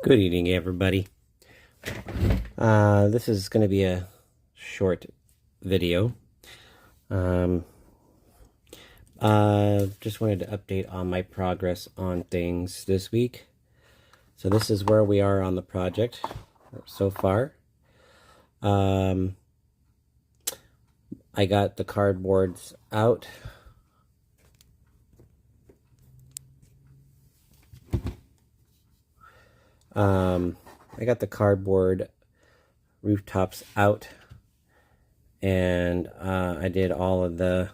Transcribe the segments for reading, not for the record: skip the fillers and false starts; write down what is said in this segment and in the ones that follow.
Good evening, everybody. This is going to be a short video. Just wanted to update on my progress on things this week. So this is where we are on the project so far. I got the cardboards out. I got the cardboard rooftops out, and I did all of the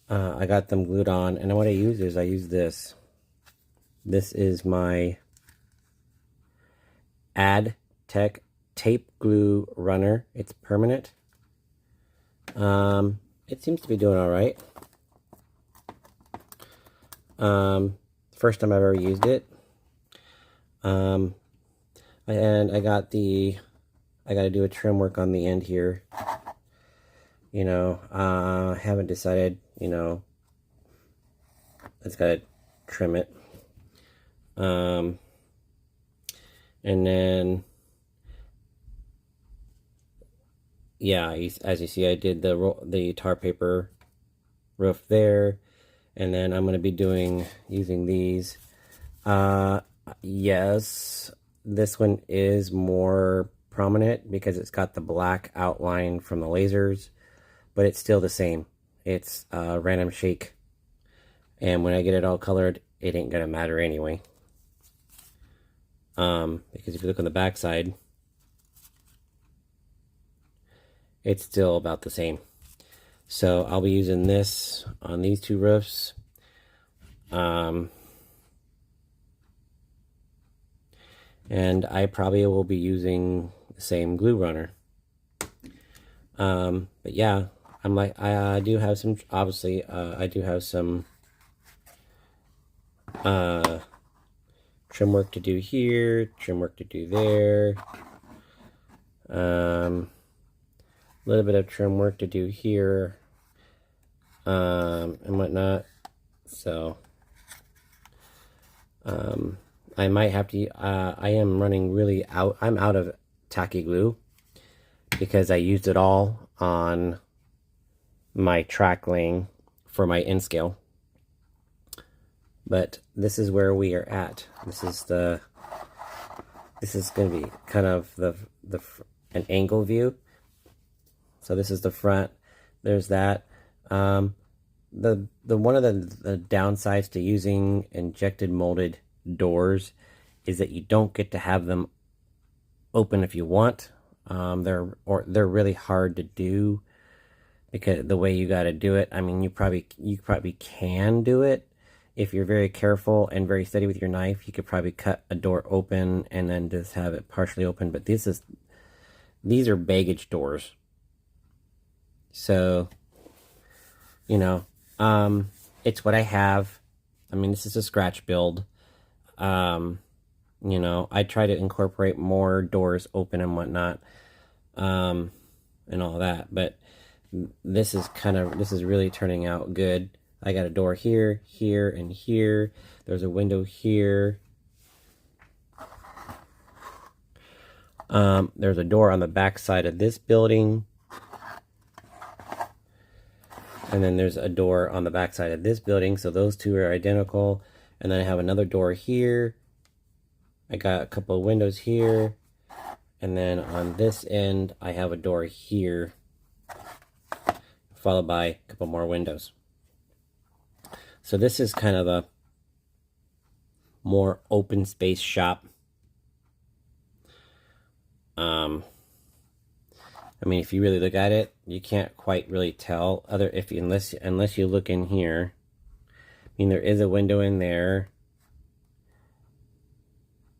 I got them glued on, and what I use this. This is my Ymb2 tape glue runner. It's permanent. It seems to be doing all right. First time I've ever used it. And I got to do a trim work on the end here. I haven't decided, I just gotta trim it. And then, yeah, as you see, I did the tar paper roof there. And then I'm going to be using these. Yes, this one is more prominent because it's got the black outline from the lasers, but it's still the same. It's random shake. And when I get it all colored, it ain't going to matter anyway. Because if you look on the back side, it's still about the same. So I'll be using this on these two roofs. And I probably will be using the same glue runner. But yeah, I do have some, obviously, I do have some trim work to do here, trim work to do there. A little bit of trim work to do here. And whatnot. So I might have to I am running really out. I'm out of tacky glue because I used it all on my track laying for my N scale. But this is where we are at. This is going to be kind of an angle view. So this is the front. There's that. One of the downsides to using injected molded doors is that you don't get to have them open if you want. They're really hard to do because the way you got to do it. I mean, you probably can do it if you're very careful and very steady with your knife. You could probably cut a door open and then just have it partially open. But these are baggage doors. So, it's what I have. I mean, this is a scratch build. I try to incorporate more doors open and whatnot, and all that. But this is really turning out good. I got a door here, here, and here. There's a window here. There's a door on the back side of this building. And then there's a door on the back side of this building. So those two are identical. And then I have another door here. I got a couple of windows here. And then on this end, I have a door here, followed by a couple more windows. So this is kind of a more open space shop. I mean, if you really look at it, you can't quite really tell unless you look in here. I mean, there is a window in there,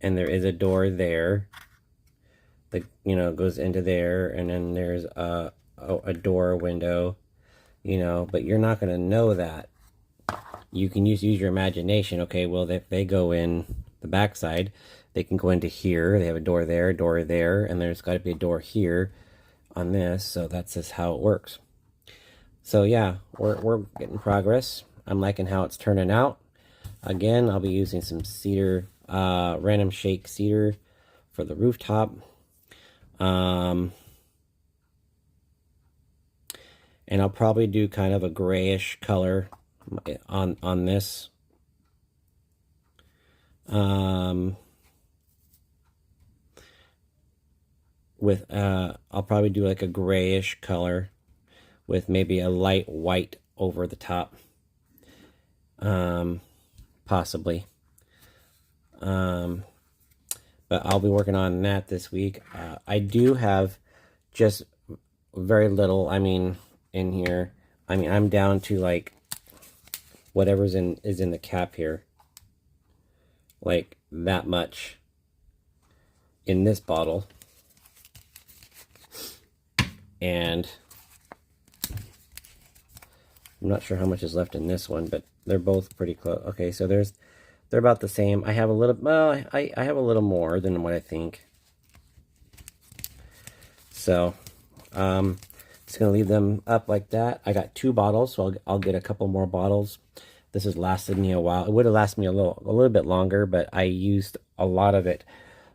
and there is a door there that goes into there, and then there's a door window, but you're not going to know that. You can use your imagination. Okay, well, if they go in the backside, they can go into here. They have a door there, and there's got to be a door here on this. So that's just how it works. So yeah, we're getting progress. I'm liking how it's turning out. Again, I'll be using some cedar, random shake cedar for the rooftop. And I'll probably do kind of a grayish color on this. I'll probably do like a grayish color with maybe a light white over the top. Possibly. But I'll be working on that this week. I do have just very little, in here. I'm down to like whatever's is in the cap here. Like that much in this bottle. And I'm not sure how much is left in this one, but they're both pretty close. Okay, so they're about the same. I have a little, well, I have a little more than what I think. So, just gonna leave them up like that. I got 2 bottles, so I'll get a couple more bottles. This has lasted me a while. It would have lasted me a little bit longer, but I used a lot of it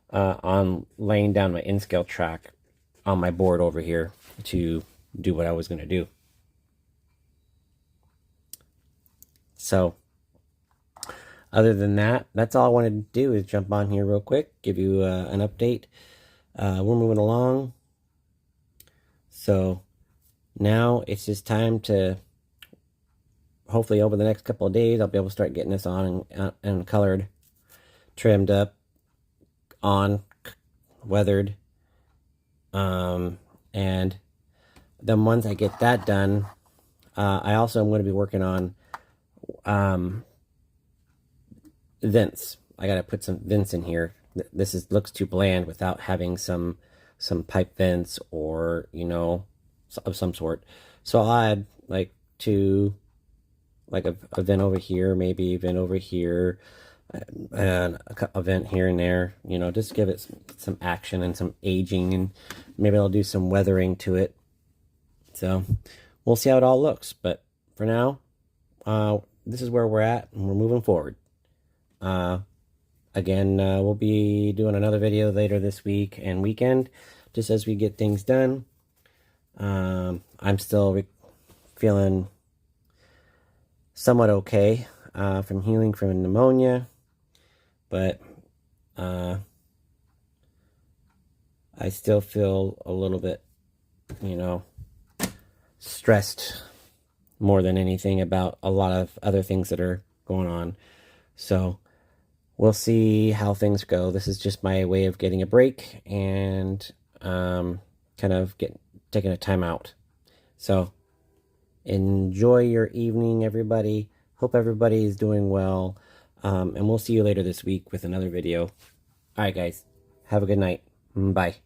on laying down my N-scale track on my board over here to do what I was gonna do. So, other than that, that's all I wanted to do is jump on here real quick, give you an update. We're moving along. So, now it's just time to, hopefully over the next couple of days, I'll be able to start getting this on and colored, trimmed up, weathered. And then once I get that done, I also am going to be working on vents. I gotta put some vents in here. This looks too bland without having some pipe vents or of some sort. So I'll add like a vent over here, maybe a vent over here, and a vent here and there. Just give it some action and some aging, and maybe I'll do some weathering to it. So we'll see how it all looks. But for now, this is where we're at, and we're moving forward. Again, we'll be doing another video later this week and weekend, just as we get things done. I'm still feeling somewhat okay from healing from pneumonia, but I still feel a little bit, stressed more than anything about a lot of other things that are going on. So we'll see how things go. This is just my way of getting a break and kind of taking a time out. So enjoy your evening, everybody. Hope everybody is doing well. And we'll see you later this week with another video. All right, guys. Have a good night. Bye.